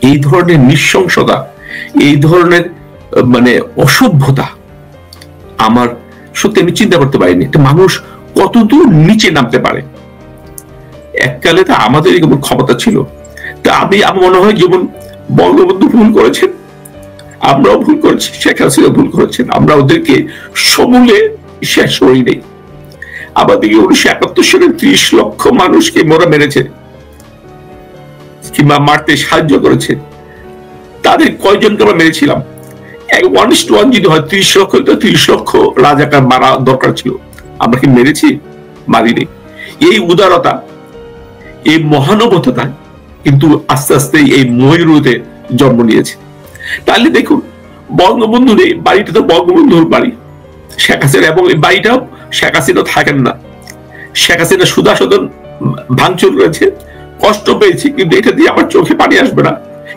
এই ধরনের নৃশংসতা, এই ধরনের মানে অসভ্যতা আমার সত্যি আমি চিন্তা করতে পারিনি। একটা মানুষ কতদূর নিচে নামতে পারে। এককালে তো আমাদের এরকম ক্ষমতা ছিল। তা আমার মনে হয় যেমন বঙ্গবন্ধু ভুল করেছেন, আমরাও ভুল করেছি, শেখ হাসিনা ভুল করেছেন, আমরা ওদেরকে সমূলে শেষ করি নেই। আমাদেরকে 1971 সালে 30 লক্ষ মানুষকে মোরা মেরেছে কিংবা মারতে সাহায্য করেছে, তাদের কয়জনকে আমরা মেরেছিলাম? 1:1 যদি হয় 30 লক্ষ, তো 30 লক্ষ রাজাকার মারা দরকার ছিল। আমরা কি মেরেছি? মারিনি। এই উদারতা, এই মহানুভবতা কিন্তু আস্তে আস্তে এই ময়ূরতে জন্ম নিয়েছে। তাহলে দেখুন, বঙ্গবন্ধুর এই বাড়িটা তো বঙ্গবন্ধুর বাড়ি, শেখ হাসিনা, এবং এই বাড়িটাও শেখ হাসিনা থাকেন না। শেখ হাসিনা সুদা সদন ভাঙচুর করেছে, কষ্ট পেয়েছি, কিন্তু এটা দিয়ে আমার চোখে পানি আসবে না।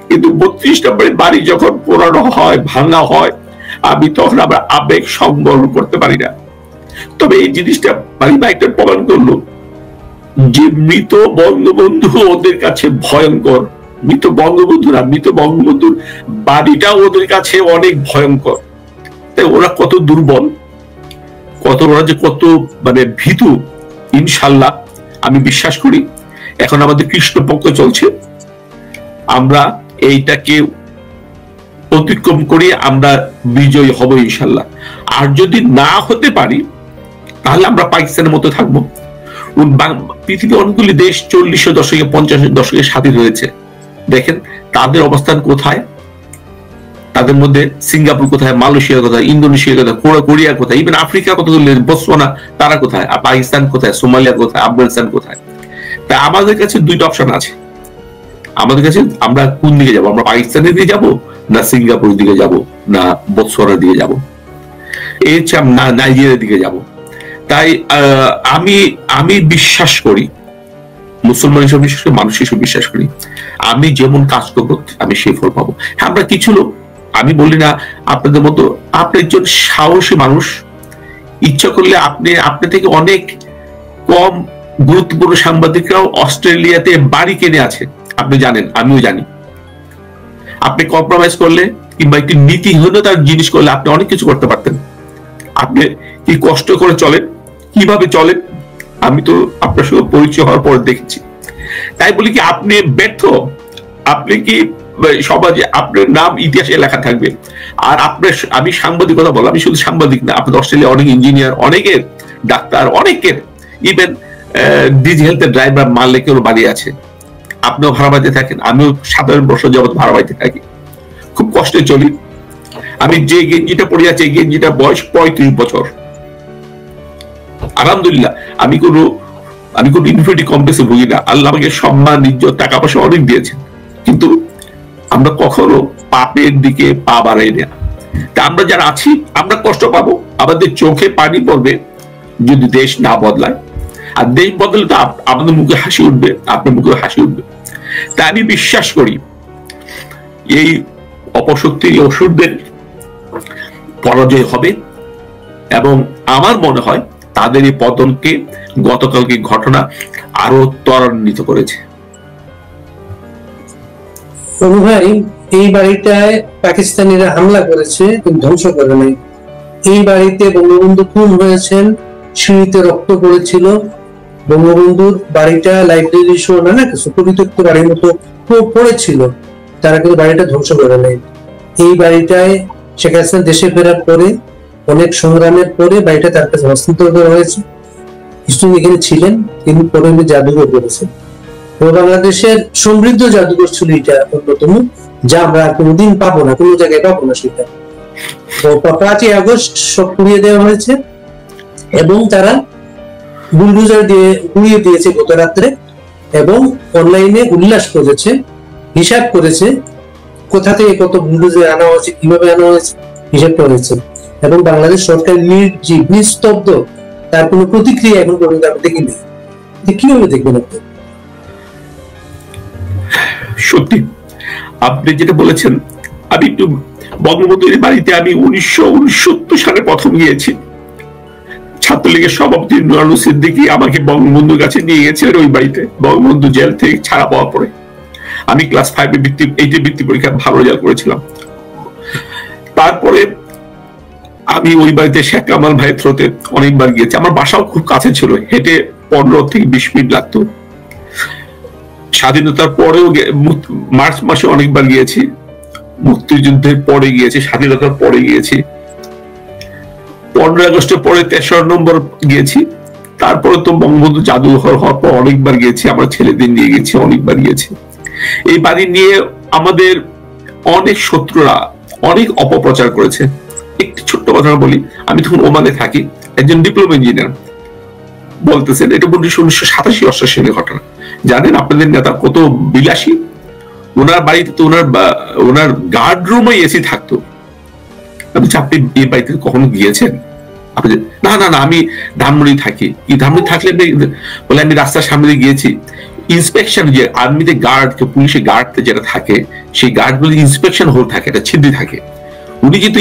কিন্তু 32 নম্বরের বাড়ি যখন পোড়ানো হয়, ভাঙা হয়, আমি তখন আবার আবেগ সংবরণ করতে পারি না। তবে এই জিনিসটা বাড়িটা প্রমাণ করলো যে মৃত বঙ্গবন্ধু ওদের কাছে ভয়ঙ্কর। মৃত বঙ্গবন্ধু না, মৃত বঙ্গবন্ধুর বাড়িটা ওদের কাছে অনেক ভয়ঙ্কর। তাই ওরা কত দুর্বল, ওরা যে কত মানে ভীতু, ইনশাল্লাহ আমি বিশ্বাস করি এখন আমাদের কৃষ্ণপক্ষ চলছে, আমরা এইটাকে অতিক্রম করে আমরা বিজয়ী হব ইনশাল্লাহ। আর যদি না হতে পারি তাহলে আমরা পাকিস্তানের মতো থাকবো। পৃথিবীর অনেকগুলি দেশ 40 দশকে 50 দশকে স্বাধীন হয়েছে, দেখেন তাদের অবস্থান কোথায়। তাদের মধ্যে সিঙ্গাপুর কোথায়, মালয়েশিয়া কোথায়, ইন্দোনেশিয়া কোথায়, কোরিয়া কোথায়, ইভেন আফ্রিকা কতগুলো, বতসোয়ানা তারা কোথায়, পাকিস্তান কোথায়, সোমালিয়া কোথায়, আফগানিস্তান কোথায়। তাই আমাদের কাছে দুইটা অপশন আছে। আমাদের কাছে আমরা কোন দিকে যাব? আমরা পাকিস্তানের দিকে যাব, না সিঙ্গাপুরের দিকে যাব, না বতসোয়ানার দিকে যাব, এর চেয়ে নাইজেরিয়ার দিকে যাব। তাই আমি বিশ্বাস করি, মুসলমান হিসেবে বিশ্বাস করি, মানুষ হিসেবে বিশ্বাস করি, আমি যেমন কাজ করবো আমি সেই ফল পাবো। হ্যাঁ, আমরা কিছু লোক, আমি বলি না আপনাদের মতো, আপনি একজন সাহসী মানুষ, ইচ্ছা করলে আপনি থেকে অনেক কম গুরুত্বপূর্ণ সাংবাদিকরাও অস্ট্রেলিয়াতে বাড়ি কিনে আছে, আপনি জানেন, আমিও জানি। আপনি কম্প্রোমাইজ করলে কিংবা একটি নীতিহীনতার জিনিস করলে আপনি অনেক কিছু করতে পারতেন। আপনি কি কষ্ট করে চলেন, কিভাবে চলেন, আমি তো আপনার সঙ্গে পরিচয় হওয়ার পর দেখেছি। তাই বলি কি আপনি ব্যর্থ, আপনি কি সমাজে আপনার নাম ইতিহাসে লেখা থাকবে। আর আমি সাংবাদিকতা বললাম, আমি শুধু সাংবাদিক না, আপনাদের অস্ট্রেলিয়া অনেক ইঞ্জিনিয়ার, অনেকের ডাক্তার, অনেকের ইভেন ডিজি হেলথের ড্রাইভার মালিকেরও বাড়ি আছে। আপনিও ভাড়া বাড়িতে থাকেন, আমিও 7 বছর যাবত ভাড়া বাড়িতে থাকি, খুব কষ্টে চলি। আমি যে গেঞ্জিটা পরে আছি, এই গেঞ্জিটা বয়স 35 বছর। আলহামদুলিল্লাহ আমি কোনো ইনফিনিটি কমপ্লেক্সে ভুগি না। আল্লাহ আমাকে সম্মান, ইজ্জত, টাকা পয়সা অনেক দিয়েছেন, কিন্তু আমরা কখনো পাপের দিকে পা বাড়াই না। তা আমরা যারা আছি আমরা কষ্ট পাবো, আমাদের চোখে পানি পড়বে যদি দেশ না বদলায়। আর দেশ বদলে তো আমাদের মুখে হাসি উঠবে, আপনার মুখে হাসি উঠবে। তাই আমি বিশ্বাস করি এই অপশক্তির, অসুরদের পরাজয় হবে। এবং আমার মনে হয় তাদের এই পতনকে গতকালকে ঘটনা আরো ত্বরান্বিত করেছে। ভাই, এই বাড়িটায় পাকিস্তানিরা হামলা করেছে কিন্তু ধ্বংস করে নাই। এই বাড়িতে বঙ্গবন্ধু খুন হয়েছেন, সিঁড়িতে রক্ত পড়েছিল। বঙ্গবন্ধুর বাড়িটা লাইব্রেরি শো না কিছু পরিত্যক্ত বাড়ির মতো পড়েছিল, তারা কিন্তু বাড়িটা ধ্বংস করে নাই। এই বাড়িটায় শেখ হাসিনা দেশে ফেরার পরে অনেক সংগ্রামের পরে বাড়িটা তার কাছে হস্তান্তর করা হয়েছে। কিছু এখানে ছিলেন, তিনি পরে জাদুঘর করেছেন। বাংলাদেশের সমৃদ্ধ জাদুঘর ছিল এটা অন্যতম, যা আমরা কোনোদিন পাবো না, কোনো জায়গায় পাবো না সেটা। তো 5ই আগস্ট সব পুড়িয়ে দেওয়া হয়েছে এবং তারা বুলডোজার দিয়ে পুড়িয়ে দিয়েছে গত রাত্রে, এবং অনলাইনে উল্লাস করেছে, হিসাব করেছে কোথা থেকে কত বুলডোজার আনা হয়েছে, কিভাবে আনা হয়েছে, হিসাব করেছে। এবং বাংলাদেশ সরকার নির্জীব, নিস্তব্ধ, তার কোনো প্রতিক্রিয়া এখন পর্যন্ত আমি দেখিনি। কিভাবে দেখবেন আপনি? সত্যি আপনি যেটা বলেছেন, আমি একটু বঙ্গবন্ধুর বাড়িতে আমি 1969 সালে প্রথম গিয়েছি। ছাত্রলীগের সভাপতি নুরুল সিদ্দিকী আমাকে বঙ্গবন্ধুর কাছে নিয়ে গেছিলেন ওই বাড়িতে, বঙ্গবন্ধু জেল থেকে ছাড়া পাওয়ার পরে। আমি ক্লাস 5 8 বৃত্তি পরীক্ষা ভালো রেজাল্ট করেছিলাম। তারপরে আমি ওই বাড়িতে শেখ কামাল ভাইয়ের থ্রোতে অনেকবার গিয়েছি। আমার বাসাও খুব কাছে ছিল, হেঁটে 15 থেকে 20 মিনিট লাগতো। স্বাধীনতার পরেও মার্চ মাসে অনেকবার গিয়েছি, মুক্তিযুদ্ধের পরে গিয়েছি, স্বাধীনতার পরে গিয়েছি, 15 আগস্টের পরে 13 নম্বর গিয়েছি। তারপরে তো বঙ্গবন্ধু জাদুঘর হওয়ার পর অনেকবার গিয়েছি, আমার ছেলেদের নিয়ে গেছি, অনেকবার গিয়েছি। এই বাড়ি নিয়ে আমাদের অনেক শত্রুরা অনেক অপপ্রচার করেছে। একটি ছোট্ট কথা বলি, আমি তখন ওমানে থাকি, একজন ডিপ্লোমা ইঞ্জিনিয়ার বলতেছেন, এটা 1987-88 সালের ঘটনা। জানেন আপনাদের নেতা কত বিলাসী, ওনার বাড়িতে তো ওনার গার্ড রুমে এসি থাকতো। আপনি এই বাড়িতে কখনো গিয়েছেন? আপনি না না না আমি ধানমন্ডি থাকি। কি ধানমন্ডি থাকলে বলে আমি রাস্তার সামনে দিয়ে গিয়েছি। ইন্সপেকশন যে আর্মিতে গার্ড, পুলিশের গার্ড যেটা থাকে, সেই গার্ড গুলি ইন্সপেকশন হোল থাকে, একটা ছিদ্রি থাকে। উনি যেহেতু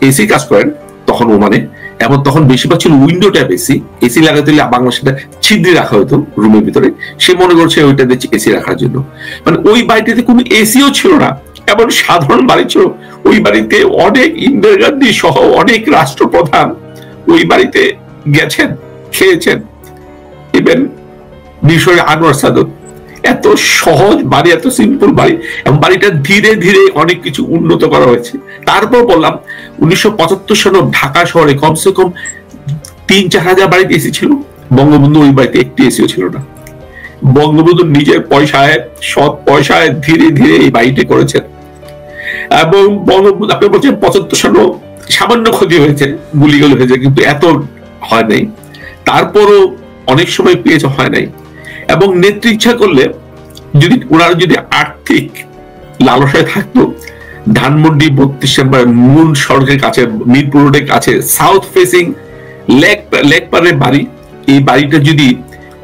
এসি কাজ করেন তখন ওমানে, এবং তখন বেশিরভাগ ছিল উইন্ডো ট্যাপ এসি। এসি লাগাতে হলে বাংলাদেশে ছিদ্রি রাখা হতো রুমের ভিতরে, সে মনে করছে ওইটাতে এসি রাখার জন্য। মানে ওই বাড়িটিতে কোনো এসিও ছিল না, এমন সাধারণ বাড়ি ছিল। ওই বাড়িতে অনেক ইন্দিরা গান্ধী সহ অনেক রাষ্ট্রপ্রধান ওই বাড়িতে গেছেন, খেয়েছেন, ইভেন মিশরের আনোয়ার সাদত। এত সহজ বাড়ি, এত সিম্পল বাড়ি, এবং বাড়িটা ধীরে ধীরে অনেক কিছু উন্নত করা হয়েছে। তারপর বললাম 1975 সালে ঢাকা শহরে কমসে কম 3-4 হাজার বাড়িতে এসি ছিল, বঙ্গবন্ধু ওই বাড়িতে একটি এসিও ছিল না। বঙ্গবন্ধু নিজের পয়সায়, সৎ পয়সায় ধীরে ধীরে এই বাড়িটি করেছেন। এবং বঙ্গবন্ধু, আপনি বলছেন 75 সালে সামান্য ক্ষতি হয়েছে, গুলিগুলি হয়েছে, কিন্তু এত হয় নাই। তারপরও অনেক সময় পেয়েছে, হয় নাই। এবং নেত্রী ইচ্ছা করলে ওনারা যদি আর্থিক লালসায় থাকতো, ধানমন্ডি 32 নম্বর মূল সড়কের কাছে, মিরপুর রোডের কাছে, সাউথ ফেসিং লেক পারের বাড়ি, এই বাড়িটা যদি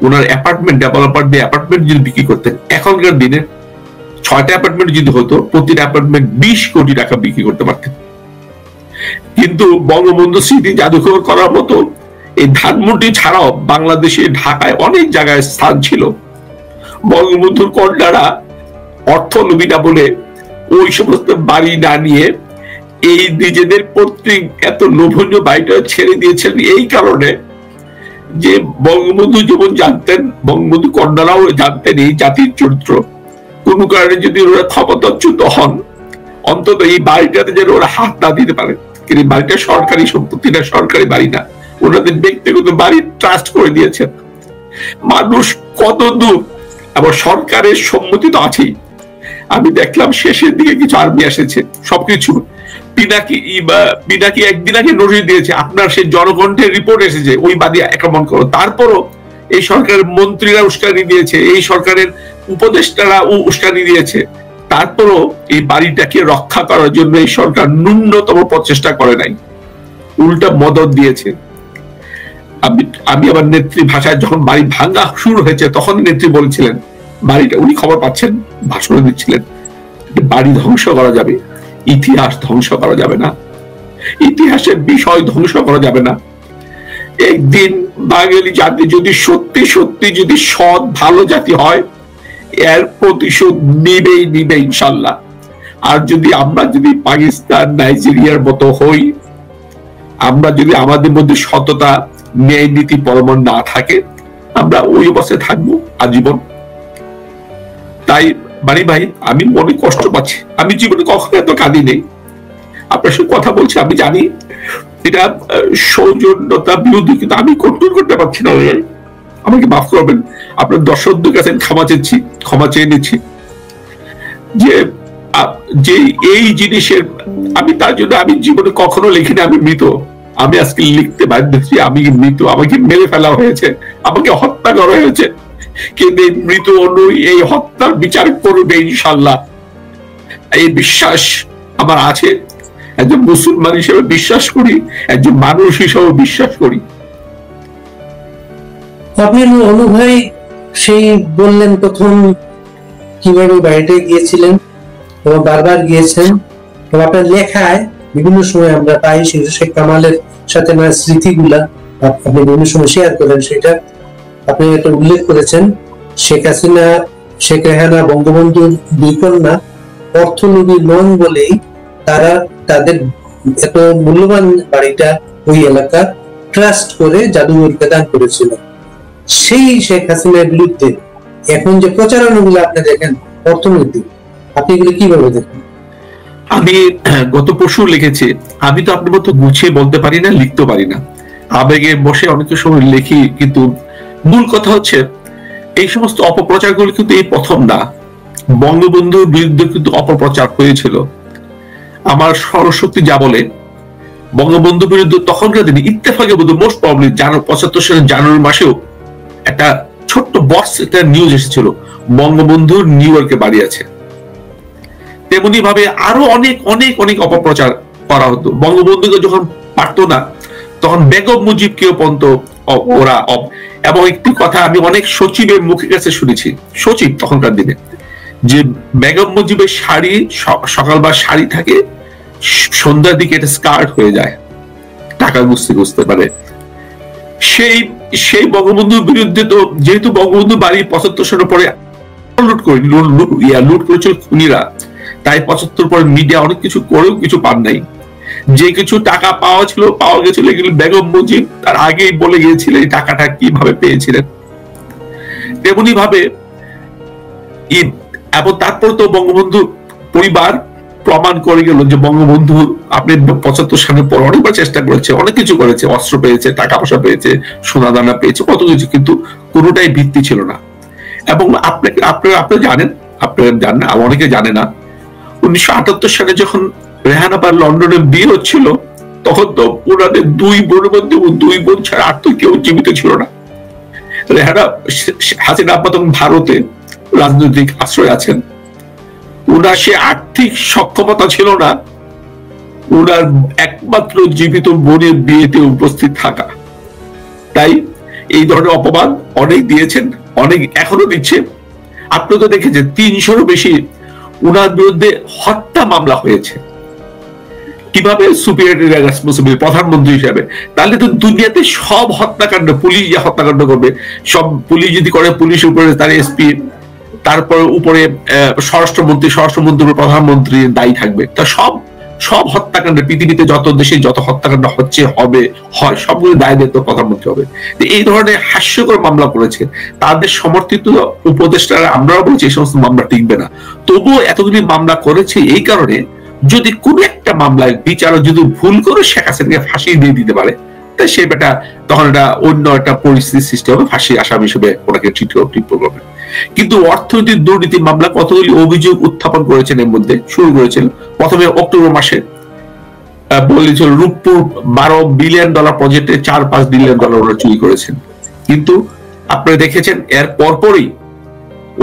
ওনার অ্যাপার্টমেন্ট ডেভেলপার দিয়ে অ্যাপার্টমেন্ট যদি বিক্রি করতেন, এখনকার দিনে 6টা অ্যাপার্টমেন্ট যদি হতো, প্রতিটা অ্যাপার্টমেন্ট 20 কোটি টাকা বিক্রি করতে পারতেন। কিন্তু বঙ্গবন্ধু স্মৃতি জাদুঘর করার মতো এই ধানমন্ডি ছাড়াও বাংলাদেশে ঢাকায় অনেক জায়গায় স্থান ছিল। বঙ্গবন্ধুর কন্যারা অর্থলোভীরা বলে ওই সমস্ত বাড়ি না নিয়ে এই নিজেদের পৈতৃক এত লোভনীয় বাড়িটা ছেড়ে দিয়েছেন এই কারণে যে বঙ্গবন্ধু যেমন জানতেন, বঙ্গবন্ধু কন্যারাও জানতেন এই জাতির চরিত্র। কোন কারণে যদি ওরা ক্ষমতাচ্যুত হন, অন্তত এই বাড়িটাতে যেন ওরা হাত না দিতে পারে। কিন্তু বাড়িটা সরকারি সম্পত্তি না, সরকারি বাড়ি না, ওনাদের ব্যক্তিগত বাড়ি ট্রাস্ট করে দিয়েছেন। মানুষ কত দূর, আবার সরকারের সম্মতি তো আছেই। আমি দেখলাম শেষের দিকে কিছু আর্মি এসেছে, সবকিছু পিনাকি একদিন আগে নোটিশ দিয়েছে, আপনার সেই জনকণ্ঠের রিপোর্ট এসেছে, ওই বাড়ি আক্রমণ করো। তারপরও এই সরকারের মন্ত্রীরা উস্কানি দিয়েছে, এই সরকারের উপদেষ্টারা উস্কানি দিয়েছে, তারপরও এই বাড়িটাকে রক্ষা করার জন্য এই সরকার ন্যূনতম প্রচেষ্টা করে নাই, উল্টা মদত দিয়েছে। আমি আমার নেত্রী ভাষায় যখন বাড়ি ভাঙ্গা শুরু হয়েছে তখন নেত্রী বলছিলেন, বাড়িটা উনি খবর পাচ্ছেন, ভাষণ দিচ্ছিলেন, বাড়ি ধ্বংস করা যাবে, ইতিহাস ধ্বংস করা যাবে না, ইতিহাসের বিষয় ধ্বংস করা যাবে না। একদিন বাঙালি জাতি যদি সত্যি সত্যি যদি সৎ ভালো জাতি হয়, এর প্রতিশোধ নিবে ইনশাল্লাহ। আর যদি আমরা যদি পাকিস্তান নাইজেরিয়ার মতো হই, আমরা যদি আমাদের মধ্যে সততা ন্যায় নীতি পরমন না থাকে, আমরা ওই অবস্থায় থাকবো আজীবন। তাই বাড়ি ভাই, আমি মনে কষ্ট পাচ্ছি, আমি জীবনে কখনো এত কাঁদি নেই। আপনার সাথে কথা বলছি, আমি জানি এটা সৌজন্যতা বিরোধী, কিন্তু আমি কন্ট্রোল করতে পারছি না। আমাকে মাফ করবেন, আপনার দর্শকদের কাছে ক্ষমা চেয়ে নিচ্ছি যে এই জিনিসের আমি তার জন্য আমি জীবনে কখনো লিখিনি আমি মৃত। আমি আজকে লিখতে বাধ্য হচ্ছি আমি মৃত, আমাকে মেরে ফেলা হয়েছে, আমাকে হত্যা করা হয়েছে, কিন্তু এই মৃত অনু এই হত্যার বিচার করবে ইনশাল্লাহ, এই বিশ্বাস আমার আছে। একজন মুসলমান হিসেবে বিশ্বাস করি, একজন মানুষ হিসেবে বিশ্বাস করি। আপনি অনু ভাই সেই বললেন প্রথম কিভাবে বাড়িতে গিয়েছিলেন এবং বারবার গিয়েছেন, এবং আপনার লেখায় বিভিন্ন সময় আমরা পাই শেখ কামালের সাথে না স্মৃতিগুলা আপনি বিভিন্ন সময় শেয়ার করেন। সেটা আপনি একটা উল্লেখ করেছেন, শেখ হাসিনা শেখ রেহানা বঙ্গবন্ধুর দুই কন্যা অর্থলোভী নন বলেই তারা তাদের এত মূল্যবান বাড়িটা ওই এলাকা ট্রাস্ট করে জাদুঘরকে দান করেছিল। সেই শেখ হাসিনার বিরুদ্ধে এখন যে প্রচারণাগুলো আপনি দেখেন অর্থনৈতিক, আপনি এগুলো কিভাবে দেখেন? আমি গত পরশু লিখেছি, আমি তো আপনার মতো গুছিয়ে বলতে পারি না, লিখতে পারি না, আবেগে বসে অনেক সময় লিখি, কিন্তু মূল কথা হচ্ছে এই সমস্ত অপপ্রচারগুলো কিন্তু এই প্রথম না। বঙ্গবন্ধুর বিরুদ্ধে কিন্তু অপপ্রচার হয়েছিল। আমার স্মরণশক্তি যা বলে, বঙ্গবন্ধুর বিরুদ্ধে তখনকার দিনে ইত্তেফাকের মধ্যে মোস্ট প্রবলি 75 সালের জানুয়ারি মাসেও একটা ছোট্ট বক্স একটা নিউজ এসেছিল, বঙ্গবন্ধুর নিউ ইয়র্কে বাড়ি আছে। তেমনি ভাবে আরো অনেক অনেক অনেক অপপ্রচার করা হতো। বঙ্গবন্ধুকে যখন পারতো না, তখন বেগম মুজিবকেও পর্যন্ত ওরা এবং একটি কথা আমি অনেক সচিবের মুখে কাছে শুনেছি, সচিব তখনকার দিনে, যে বেগম মুজিবের শাড়ি সকালবার শাড়ি থাকে, সন্ধ্যার দিকে এটা স্কার্ট হয়ে যায়, টাকা বুঝতে পারে। সেই বঙ্গবন্ধুর বিরুদ্ধে তো যেহেতু বঙ্গবন্ধু বাড়ি 75 সালের পরে লুট করেছিল খুনিরা, তাই 75 পরে মিডিয়া অনেক কিছু করেও কিছু পান নাই। যে কিছু টাকা পাওয়া গেছিল এগুলো বেগম মুজিব তার আগেই বলে গিয়েছিলেন এই টাকাটা কিভাবে পেয়েছিলেন। তেমনি ভাবে এবং তারপর তো বঙ্গবন্ধু পরিবার প্রমাণ করে গেল যে বঙ্গবন্ধু আপনি 75 সালের পর অনেকবার চেষ্টা করেছে, অনেক কিছু করেছে, অস্ত্র পেয়েছে, টাকা পয়সা পেয়েছে, সোনা দানা পেয়েছে, কত কিছু, কিন্তু কোনোটাই ভিত্তি ছিল না। এবং আপনারা জানেন, অনেকে জানে না, 1978 সালে যখন রেহানা বা লন্ডনে বিয়ে হচ্ছিল, তখন তো ওনাদের দুই বোনের মধ্যে দুই বোন ছাড়া আর তো কেউ জীবিত ছিল না। রেহানা হাসিনা আব্বা তখন ভারতে রাজনৈতিক আশ্রয় আছেন, ওনার সে আর্থিক সক্ষমতা ছিল না ওনার একমাত্র জীবিত বোনের বিয়েতে উপস্থিত থাকা। তাই এই ধরনের অপবাদ অনেক দিয়েছেন, অনেক এখনো দিচ্ছে। আপনি তো দেখেছেন 300-এরও বেশি ওনার বিরুদ্ধে হত্যা মামলা হয়েছে। কিভাবে সুপিরিয়র রেসপন্সিবিলিটি প্রধানমন্ত্রী হিসাবে, তাহলে তো দুনিয়াতে সব হত্যাকাণ্ড পুলিশ যে হত্যাকাণ্ড করবে, সব পুলিশ যদি করে, পুলিশের উপরে তার এসপি, তারপরে উপরে স্বরাষ্ট্রমন্ত্রীর প্রধানমন্ত্রী দায়ী থাকবে। তা সব হত্যাকাণ্ড পৃথিবীতে যত দেশে যত হত্যাকাণ্ড হচ্ছে হয় সবগুলো দায় দায়িত্ব প্রধানমন্ত্রী হবে। এই ধরনের হাস্যকর মামলা করেছে তাদের সমর্থিত উপদেষ্টারা। আমরাও বলছি এই সমস্ত মামলা টিকবে না, তবুও এতগুলি মামলা করেছে এই কারণে, যদি কোন একটা মামলায় বিচারক যদি ভুল করে শেখ হাসিনাকে ফাঁসি দিয়ে দিতে পারে, তাই সে বেটা তখন এটা অন্য একটা পরিস্থিতি সৃষ্টি হবে, ফাঁসি আসামি হিসেবে ওনাকে ট্রিট করবে। কিন্তু অর্থনৈতিক দুর্নীতি মামলা কতগুলি অভিযোগ উত্থাপন করেছেন, এর মধ্যে শুরু করেছিল প্রথমে অক্টোবর মাসে, বলেছিল রূপপুর $12 বিলিয়ন প্রজেক্টে $4-5 বিলিয়ন ওরা চুরি করেছেন। কিন্তু আপনারা দেখেছেন এর পরপরই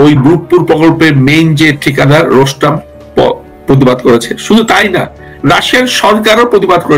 ওই রূপপুর প্রকল্পের মেইন যে ঠিকাদার রোস্টাম প্রতিবাদ করেছে। শুধু তাই না, রাশিয়ার সরকারও প্রতিবাদ করেছে।